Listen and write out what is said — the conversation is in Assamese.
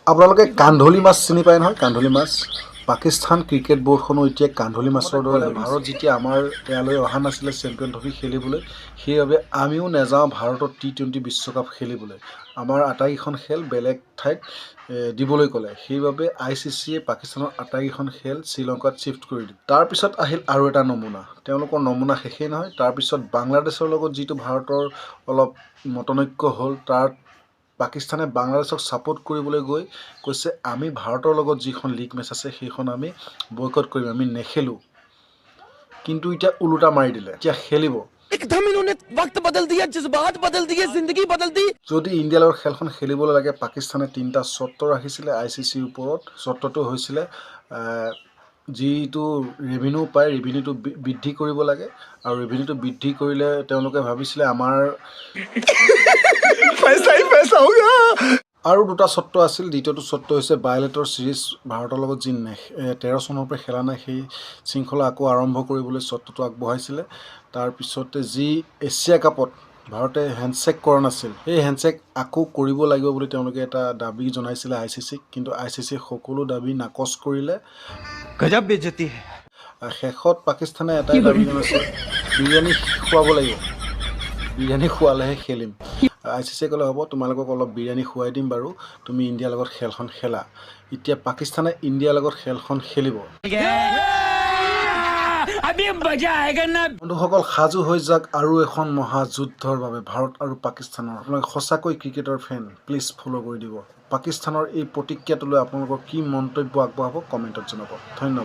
আপোনালোকে কান্ধলি মাছ চিনি পায় নহয়? কান্ধলি মাছ পাকিস্তান ক্ৰিকেট বৰ্ডখনো এতিয়া কান্ধলি মাছৰ দৰে ভাৰত যেতিয়া আমাৰ ইয়ালৈ অহা নাছিলে চেম্পিয়ন ট্ৰফি খেলিবলৈ, সেইবাবে আমিও নাযাওঁ ভাৰতত T20 বিশ্বকাপ খেলিবলৈ। আমাৰ আটাইকেইখন খেল বেলেগ ঠাইত দিবলৈ ক'লে, সেইবাবে ICCয়ে পাকিস্তানৰ আটাইকেইখন খেল শ্ৰীলংকাত শ্বিফ্ট কৰি দিলে। তাৰপিছত আহিল আৰু এটা নমুনা, তেওঁলোকৰ নমুনা শেষেই নহয়। তাৰপিছত বাংলাদেশৰ লগত যিটো ভাৰতৰ অলপ মতনৈক্য হ'ল, তাত পাকিস্তানে বাংলাদেশক ছাপোৰ্ট কৰিবলৈ গৈ কৈছে আমি ভাৰতৰ লগত যিখন লীগ মেচ আছে সেইখন আমি বয়কট কৰিম, আমি নেখেলোঁ। কিন্তু এতিয়া ওলোটা মাৰি দিলে, এতিয়া খেলিব। एकदम इन्होंने वक्त बदल दिया, जज्बात बदल दिए, जिंदगी बदल दी। যদি ইণ্ডিয়াৰ লগত খেলখন খেলিবলৈ লাগে, পাকিস্তানে 3টা চৰ্ত ৰাখিছিলে ICCৰ ওপৰত। চৰ্তটো হৈছিলে যিটো ৰেভিনিউ পায় ৰেভিনিউটো বৃদ্ধি কৰিব লাগে, আৰু ৰেভিনিউটো বৃদ্ধি কৰিলে তেওঁলোকে ভাবিছিলে আমাৰ আৰু 2টা চৰ্ত আছিল। দ্বিতীয়টো চৰ্ত হৈছে বায়লেটৰ ছিৰিজ ভাৰতৰ লগত যি 13 চনৰ পৰা খেলা নাই, সেই শৃংখলা আকৌ আৰম্ভ কৰিবলৈ চৰ্তটো আগবঢ়াইছিলে। তাৰপিছতে যি এছিয়া কাপত ভাৰতে হেণ্ডশ্বেক কৰা নাছিল, সেই হেণ্ডশ্বেক আকৌ কৰিব লাগিব বুলি তেওঁলোকে এটা দাবী জনাইছিলে ICCক, কিন্তু ICCয়ে সকলো দাবী নাকচ কৰিলে। गजब बेइज्जती है। শেষত পাকিস্তানে এটাই দাবী জনাইছে, বিৰিয়ানী খুৱাব লাগিব, বিৰিয়ানী খোৱালেহে খেলিম। ICCয়ে ক'লে হ'ব, তোমালোকক অলপ বিৰিয়ানী খুৱাই দিম বাৰু, তুমি ইণ্ডিয়াৰ লগত খেলখন খেলা। এতিয়া পাকিস্তানে ইণ্ডিয়াৰ লগত খেলখন খেলিব। বন্ধুসকল, সাজু হৈ যাওক আৰু এখন মহাযুদ্ধৰ বাবে ভাৰত আৰু পাকিস্তানৰ। আপোনালোকে সঁচাকৈ ক্ৰিকেটৰ ফেন, প্লিজ ফ'ল' কৰি দিব। পাকিস্তানৰ এই প্ৰতিক্ৰিয়াটোলৈ আপোনালোকৰ কি মন্তব্য আগবঢ়াব কমেণ্টত জনাব। ধন্যবাদ।